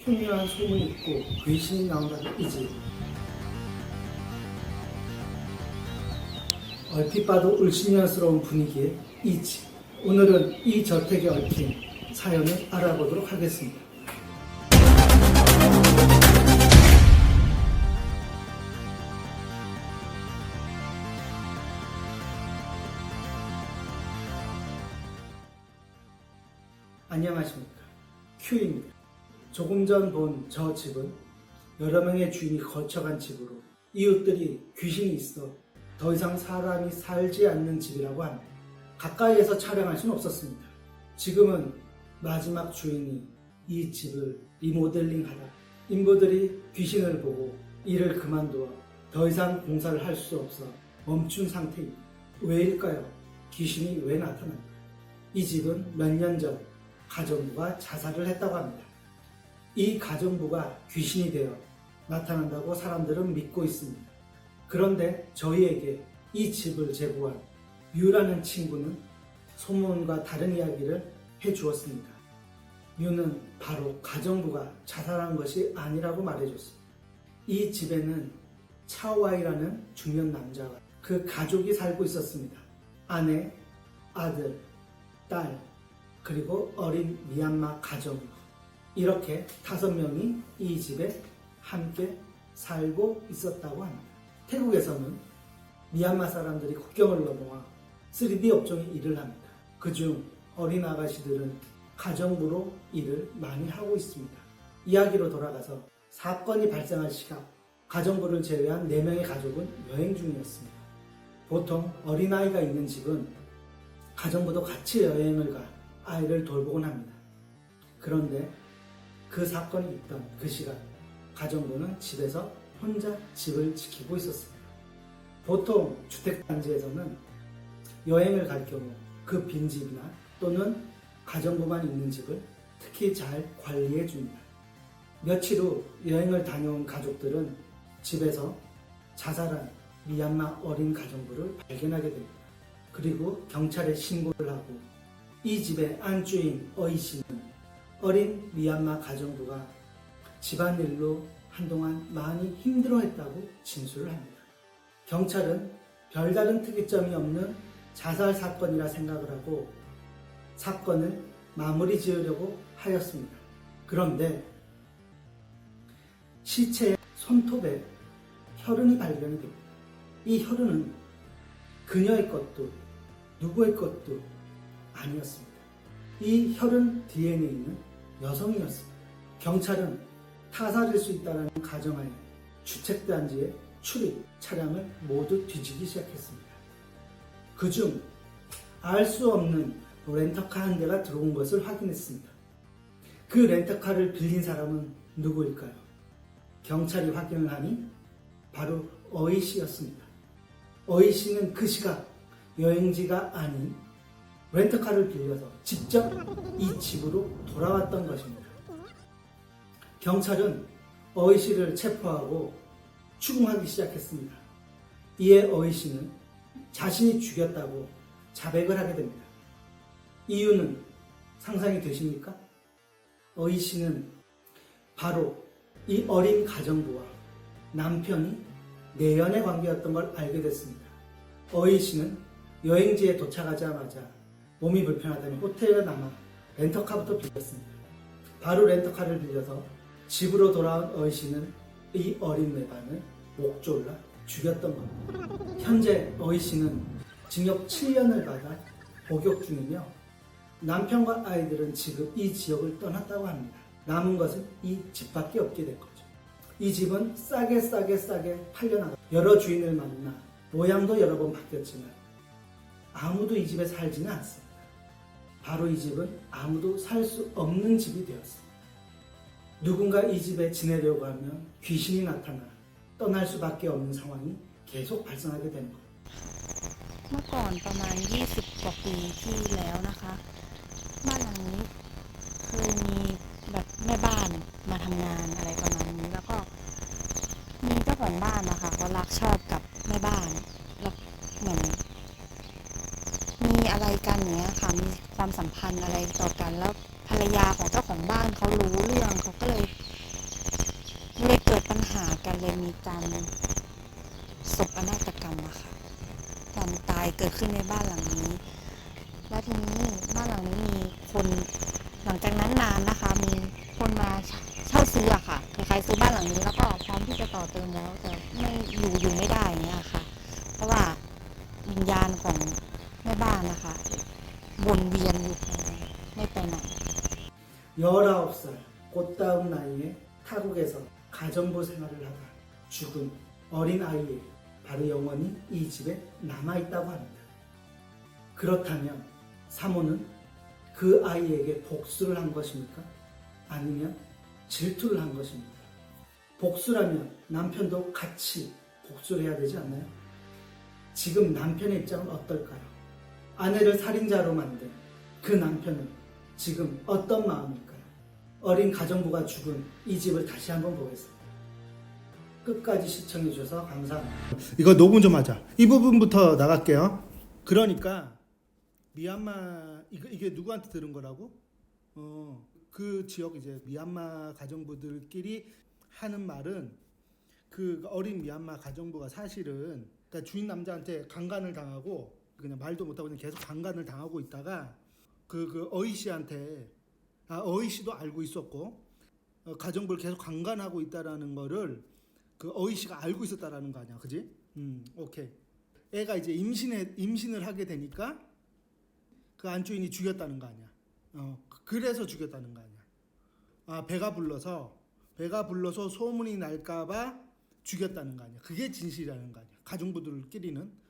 흉흉한 소문이 있고 귀신이 나온다는 이 집. 얼핏 봐도 울신년스러운 분위기의 이 집. 오늘은 이 저택에 얽힌 사연을 알아보도록 하겠습니다. 안녕하십니까, 큐입니다. 조금 전 본 저 집은 여러 명의 주인이 거쳐간 집으로 이웃들이 귀신이 있어 더 이상 사람이 살지 않는 집이라고 합니다. 가까이에서 촬영할 수는 없었습니다. 지금은 마지막 주인이 이 집을 리모델링하다 인부들이 귀신을 보고 일을 그만두어 더 이상 공사를 할 수 없어 멈춘 상태입니다. 왜일까요? 귀신이 왜 나타납니까? 이 집은 몇 년 전 가정부가 자살을 했다고 합니다. 이 가정부가 귀신이 되어 나타난다고 사람들은 믿고 있습니다. 그런데 저희에게 이 집을 제보한 유라는 친구는 소문과 다른 이야기를 해주었습니다. 유는 바로 가정부가 자살한 것이 아니라고 말해줬습니다. 이 집에는 차와이라는 중년 남자와 그 가족이 살고 있었습니다. 아내, 아들, 딸, 그리고 어린 미얀마 가정부, 이렇게 5명이 이 집에 함께 살고 있었다고 합니다. 태국에서는 미얀마 사람들이 국경을 넘어와 3D 업종의 일을 합니다. 그중 어린 아가씨들은 가정부로 일을 많이 하고 있습니다. 이야기로 돌아가서 사건이 발생할 시각, 가정부를 제외한 4명의 가족은 여행 중이었습니다. 보통 어린아이가 있는 집은 가정부도 같이 여행을 가 아이를 돌보곤 합니다. 그런데 그 사건이 있던 그 시간, 가정부는 집에서 혼자 집을 지키고 있었습니다. 보통 주택단지에서는 여행을 갈 경우 그 빈집이나 또는 가정부만 있는 집을 특히 잘 관리해 줍니다. 며칠 후 여행을 다녀온 가족들은 집에서 자살한 미얀마 어린 가정부를 발견하게 됩니다. 그리고 경찰에 신고를 하고 이 집의 안주인 어이 씨는 어린 미얀마 가정부가 집안일로 한동안 많이 힘들어했다고 진술을 합니다. 경찰은 별다른 특이점이 없는 자살 사건이라 생각을 하고 사건을 마무리 지으려고 하였습니다. 그런데 시체의 손톱에 혈흔이 발견이 됩니다. 이 혈흔은 그녀의 것도 누구의 것도 아니었습니다. 이 혈흔 DNA는 여성이었습니다. 경찰은 타살일 수 있다는 가정하에 주택단지에 출입 차량을 모두 뒤지기 시작했습니다. 그중 알 수 없는 렌터카 한 대가 들어온 것을 확인했습니다. 그 렌터카를 빌린 사람은 누구일까요? 경찰이 확인을 하니 바로 어이 씨였습니다. 어이 씨는 그 시각 여행지가 아닌 렌터카를 빌려서 직접 이 집으로 돌아왔던 것입니다. 경찰은 어이 씨를 체포하고 추궁하기 시작했습니다. 이에 어이 씨는 자신이 죽였다고 자백을 하게 됩니다. 이유는 상상이 되십니까? 어이 씨는 바로 이 어린 가정부와 남편이 내연의 관계였던 걸 알게 됐습니다. 어이 씨는 여행지에 도착하자마자 몸이 불편하다며 호텔에 남아 렌터카부터 빌렸습니다. 바로 렌터카를 빌려서 집으로 돌아온 어이 씨는 이 어린 내반을 목 졸라 죽였던 겁니다. 현재 어이 씨는 징역 7년을 받아 복역 중이며 남편과 아이들은 지금 이 지역을 떠났다고 합니다. 남은 것은 이 집밖에 없게 된 거죠. 이 집은 싸게 팔려나가 여러 주인을 만나 모양도 여러 번 바뀌었지만 아무도 이 집에 살지는 않습니다. 바로 이 집은 아무도 살 수 없는 집이 되었습니다. 누군가 이 집에 지내려고 하면 귀신이 나타나 떠날 수밖에 없는 상황이 계속 발생하게 되는 겁니다. เมื่อก่อนประมาณ20กว่าปีที่แล้วนะคะบ้านหลังนี้เคยมีแบบแม่บ้านมาทำงานอะไรประมาณนี้แล้วก็มีเจ้าของบ้านนะคะเขารักชอบกับแม่บ้านแล้วเหมือนมีอะไรกันอย่างเงี้ยค่ะมีความสัมพันธ์อะไรต่อกันแล้วภรรยาของเจ้าของบ้านเขารู้เรื่องเขาก็เลย เลยมีการศพอนาถกรรมอะค่ะการตายเกิดขึ้นในบ้านหลังนี้ และทีนี้บ้านหลังนี้มีคนหลังจากนั้นนานนะคะ มีคนมาเช่าซื้ออะค่ะคล้ายๆซื้อบ้านหลังนี้แล้วก็พร้อมที่จะต่อเติมแล้ว แต่ไม่อยู่ไม่ได้อย่างเงี้ยค่ะ เพราะว่าวิญญาณของแม่บ้านนะคะวนเวียนอยู่ภายในไม่ไปไหน 19살 꽃다운 나이에 타국에서 가정부 생활을 하다 죽은 어린 아이에게 바로 영원히 이 집에 남아있다고 합니다. 그렇다면 사모는 그 아이에게 복수를 한 것입니까? 아니면 질투를 한 것입니까? 복수라면 남편도 같이 복수를 해야 되지 않나요? 지금 남편의 입장은 어떨까요? 아내를 살인자로 만든 그 남편은 지금 어떤 마음일까요? 어린 가정부가 죽은 이 집을 다시 한번 보겠습니다. 끝까지 시청해 주셔서 감사합니다. 이거 녹음 좀 하자. 이 부분부터 나갈게요. 그러니까 미얀마 이게 누구한테 들은 거라고? 그 지역 이제 미얀마 가정부들끼리 하는 말은 그 어린 미얀마 가정부가 사실은 그러니까 주인 남자한테 강간을 당하고 그냥 말도 못하고 그냥 계속 강간을 당하고 있다가 그 어이 씨한테 어이 씨도 알고 있었고 가정부를 계속 강간하고 있다라는 거를 그 어이 씨가 알고 있었다라는 거 아니야, 그지? 오케이. 애가 이제 임신을 하게 되니까 그 안주인이 죽였다는 거 아니야. 그래서 죽였다는 거 아니야. 배가 불러서 소문이 날까봐 죽였다는 거 아니야. 그게 진실이라는 거 아니야. 가정부들끼리는.